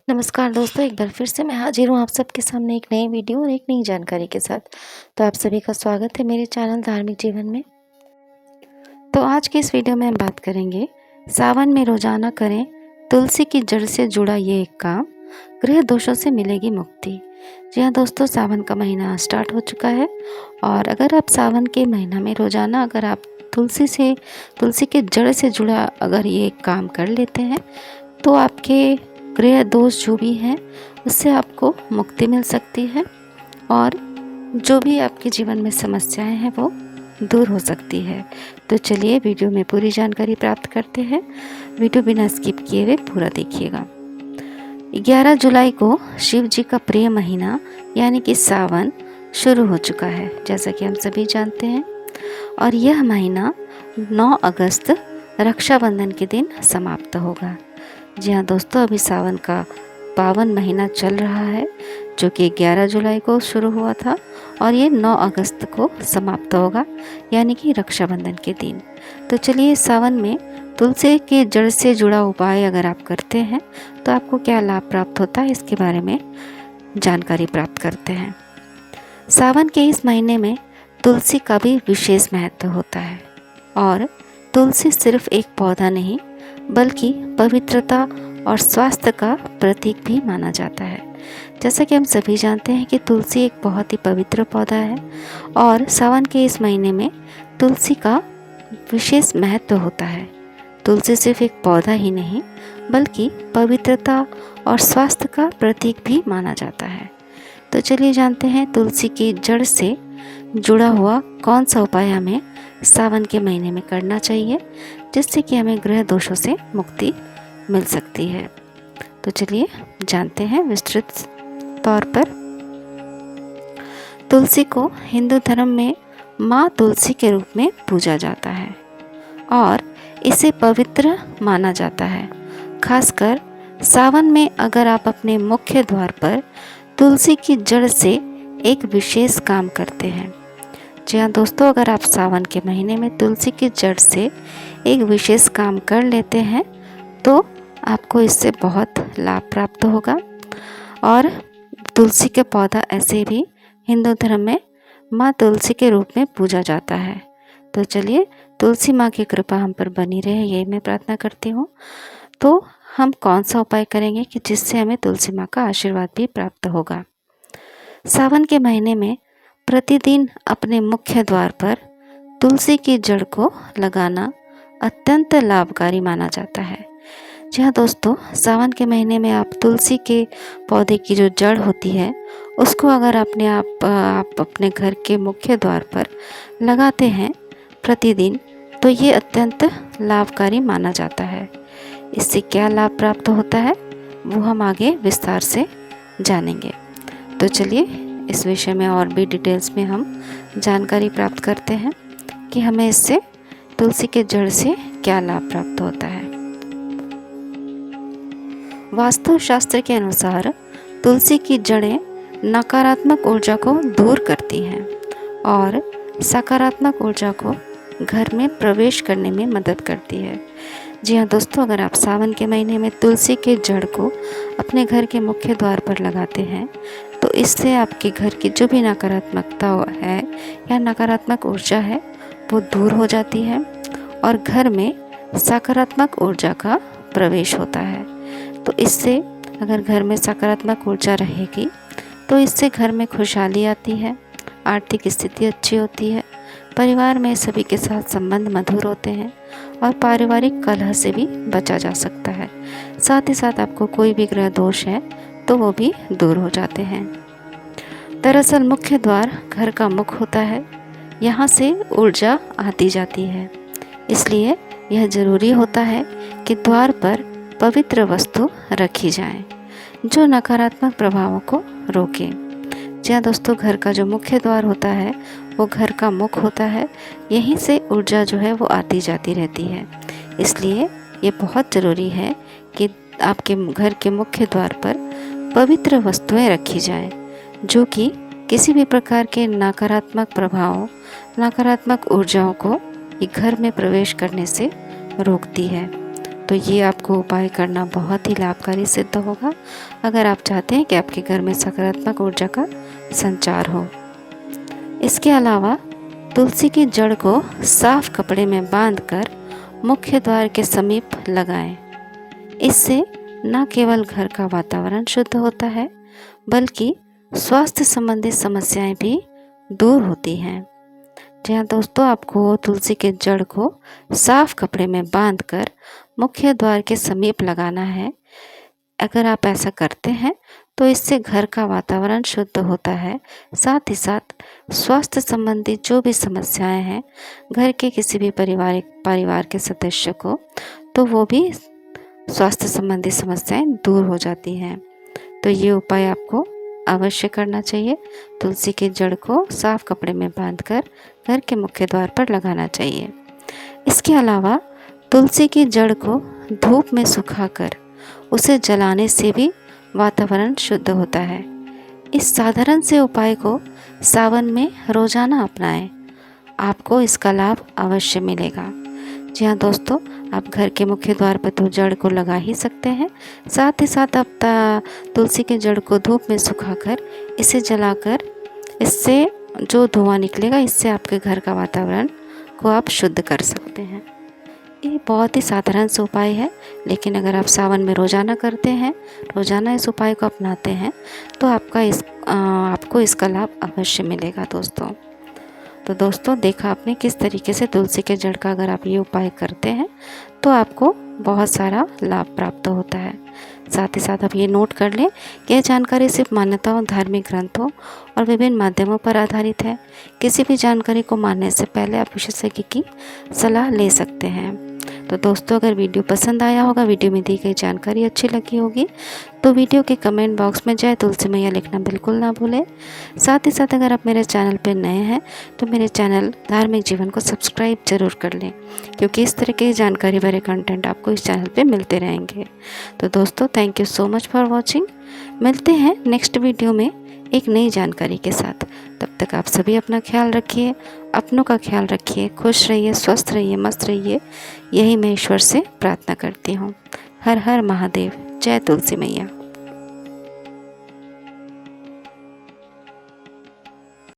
नमस्कार दोस्तों, एक बार फिर से मैं हाजिर हूँ आप सबके सामने एक नई वीडियो और एक नई जानकारी के साथ। तो आप सभी का स्वागत है मेरे चैनल धार्मिक जीवन में। तो आज की इस वीडियो में हम बात करेंगे सावन में रोजाना करें तुलसी की जड़ से जुड़ा ये एक काम, ग्रह दोषों से मिलेगी मुक्ति। जी हाँ दोस्तों, सावन का महीना स्टार्ट हो चुका है और अगर आप सावन के महीना में रोजाना अगर आप तुलसी के जड़ से जुड़ा अगर ये एक काम कर लेते हैं तो आपके गृह दोष जो भी हैं उससे आपको मुक्ति मिल सकती है और जो भी आपके जीवन में समस्याएं हैं वो दूर हो सकती है। तो चलिए वीडियो में पूरी जानकारी प्राप्त करते हैं। वीडियो बिना स्किप किए हुए पूरा देखिएगा। 11 जुलाई को शिव जी का प्रिय महीना यानी कि सावन शुरू हो चुका है, जैसा कि हम सभी जानते हैं, और यह महीना 9 अगस्त रक्षाबंधन के दिन समाप्त होगा। जी हाँ दोस्तों, अभी सावन का पावन महीना चल रहा है जो कि 11 जुलाई को शुरू हुआ था और ये 9 अगस्त को समाप्त होगा, यानी कि रक्षाबंधन के दिन। तो चलिए सावन में तुलसी के जड़ से जुड़ा उपाय अगर आप करते हैं तो आपको क्या लाभ प्राप्त होता है इसके बारे में जानकारी प्राप्त करते हैं। सावन के इस महीने में तुलसी का भी विशेष महत्व होता है और तुलसी सिर्फ एक पौधा नहीं बल्कि पवित्रता और स्वास्थ्य का प्रतीक भी माना जाता है। जैसा कि हम सभी जानते हैं कि तुलसी एक बहुत ही पवित्र पौधा है और सावन के इस महीने में तुलसी का विशेष महत्व होता है। तुलसी सिर्फ एक पौधा ही नहीं बल्कि पवित्रता और स्वास्थ्य का प्रतीक भी माना जाता है। तो चलिए जानते हैं तुलसी की जड़ से जुड़ा हुआ कौन सा उपाय हमें सावन के महीने में करना चाहिए जिससे कि हमें ग्रह दोषों से मुक्ति मिल सकती है। तो चलिए जानते हैं विस्तृत तौर पर। तुलसी को हिंदू धर्म में माँ तुलसी के रूप में पूजा जाता है और इसे पवित्र माना जाता है। खासकर सावन में अगर आप अपने मुख्य द्वार पर तुलसी की जड़ से एक विशेष काम करते हैं। जी हाँ दोस्तों, अगर आप सावन के महीने में तुलसी की जड़ से एक विशेष काम कर लेते हैं तो आपको इससे बहुत लाभ प्राप्त होगा। और तुलसी के पौधा ऐसे भी हिंदू धर्म में माँ तुलसी के रूप में पूजा जाता है। तो चलिए तुलसी माँ की कृपा हम पर बनी रहे, यही मैं प्रार्थना करती हूँ। तो हम कौन सा उपाय करेंगे कि जिससे हमें तुलसी माँ का आशीर्वाद भी प्राप्त होगा। सावन के महीने में प्रतिदिन अपने मुख्य द्वार पर तुलसी की जड़ को लगाना अत्यंत लाभकारी माना जाता है। जी हाँ दोस्तों, सावन के महीने में आप तुलसी के पौधे की जो जड़ होती है उसको अगर आप अपने घर के मुख्य द्वार पर लगाते हैं प्रतिदिन तो ये अत्यंत लाभकारी माना जाता है। इससे क्या लाभ प्राप्त होता है वो हम आगे विस्तार से जानेंगे। तो चलिए इस विषय में और भी डिटेल्स में हम जानकारी प्राप्त करते हैं कि हमें इससे तुलसी के जड़ से क्या लाभ प्राप्त होता है। वास्तु शास्त्र के अनुसार तुलसी की जड़ें नकारात्मक ऊर्जा को दूर करती हैं और सकारात्मक ऊर्जा को घर में प्रवेश करने में मदद करती है। जी हाँ दोस्तों, अगर आप सावन के महीने में तुलसी के जड़ को अपने घर के मुख्य द्वार पर लगाते हैं तो इससे आपके घर की जो भी नकारात्मकता है या नकारात्मक ऊर्जा है वो दूर हो जाती है और घर में सकारात्मक ऊर्जा का प्रवेश होता है। तो इससे अगर घर में सकारात्मक ऊर्जा रहेगी तो इससे घर में खुशहाली आती है, आर्थिक स्थिति अच्छी होती है, परिवार में सभी के साथ संबंध मधुर होते हैं और पारिवारिक कलह से भी बचा जा सकता है। साथ ही साथ आपको कोई भी ग्रह दोष है तो वो भी दूर हो जाते हैं। दरअसल मुख्य द्वार घर का मुख होता है, यहाँ से ऊर्जा आती जाती है, इसलिए यह जरूरी होता है कि द्वार पर पवित्र वस्तु रखी जाए जो नकारात्मक प्रभावों को रोके। जी हाँ दोस्तों, घर का जो मुख्य द्वार होता है वो घर का मुख होता है, यहीं से ऊर्जा जो है वो आती जाती रहती है। इसलिए ये बहुत ज़रूरी है कि आपके घर के मुख्य द्वार पर पवित्र वस्तुएं रखी जाएं जो कि किसी भी प्रकार के नकारात्मक प्रभावों, नकारात्मक ऊर्जाओं को ये घर में प्रवेश करने से रोकती है। तो ये आपको उपाय करना बहुत ही लाभकारी सिद्ध होगा अगर आप चाहते हैं कि आपके घर में सकारात्मक ऊर्जा का संचार हो। इसके अलावा तुलसी की जड़ को साफ कपड़े में बांधकर मुख्य द्वार के समीप लगाएं। इससे न केवल घर का वातावरण शुद्ध होता है बल्कि स्वास्थ्य संबंधी समस्याएं भी दूर होती हैं। जी हाँ दोस्तों, आपको तुलसी के जड़ को साफ कपड़े में बांधकर मुख्य द्वार के समीप लगाना है। अगर आप ऐसा करते हैं तो इससे घर का वातावरण शुद्ध होता है, साथ ही साथ स्वास्थ्य संबंधी जो भी समस्याएं हैं घर के किसी भी परिवार के सदस्य को, तो वो भी स्वास्थ्य संबंधी समस्याएं दूर हो जाती हैं। तो ये उपाय आपको अवश्य करना चाहिए। तुलसी की जड़ को साफ कपड़े में बांधकर घर के मुख्य द्वार पर लगाना चाहिए। इसके अलावा तुलसी की जड़ को धूप में सुखाकर उसे जलाने से भी वातावरण शुद्ध होता है। इस साधारण से उपाय को सावन में रोजाना अपनाएं, आपको इसका लाभ अवश्य मिलेगा। जी हाँ दोस्तों, आप घर के मुख्य द्वार पर तो जड़ को लगा ही सकते हैं, साथ ही साथ आप तुलसी के जड़ को धूप में सुखाकर इसे जलाकर इससे जो धुआं निकलेगा इससे आपके घर का वातावरण को आप शुद्ध कर सकते हैं। ये बहुत ही साधारण सा उपाय है, लेकिन अगर आप सावन में रोज़ाना करते हैं, रोज़ाना इस उपाय को अपनाते हैं तो आपको इसका लाभ अवश्य मिलेगा दोस्तों। तो दोस्तों, देखा आपने किस तरीके से तुलसी के जड़ का अगर आप ये उपाय करते हैं तो आपको बहुत सारा लाभ प्राप्त होता है। साथ ही साथ आप ये नोट कर लें कि यह जानकारी सिर्फ मान्यताओं, धार्मिक ग्रंथों और विभिन्न माध्यमों पर आधारित है। किसी भी जानकारी को मानने से पहले आप विशेषज्ञ की सलाह ले सकते हैं। तो दोस्तों, अगर वीडियो पसंद आया होगा, वीडियो में दी गई जानकारी अच्छी लगी होगी तो वीडियो के कमेंट बॉक्स में जय तुलसी मैया लिखना बिल्कुल ना भूलें। साथ ही साथ अगर आप मेरे चैनल पर नए हैं तो मेरे चैनल धार्मिक जीवन को सब्सक्राइब जरूर कर लें, क्योंकि इस तरह के जानकारी भरे कंटेंट आपको इस चैनल पे मिलते रहेंगे। तो दोस्तों, thank you so much for watching. मिलते हैं नेक्स्ट वीडियो में एक नई जानकारी के साथ। तब तक आप सभी अपना ख्याल रखिए, अपनों का ख्याल रखिए, खुश रहिए, स्वस्थ रहिए, मस्त रहिए। यही मैं ईश्वर से प्रार्थना करती हूँ। हर हर महादेव। जय तुलसी मैया।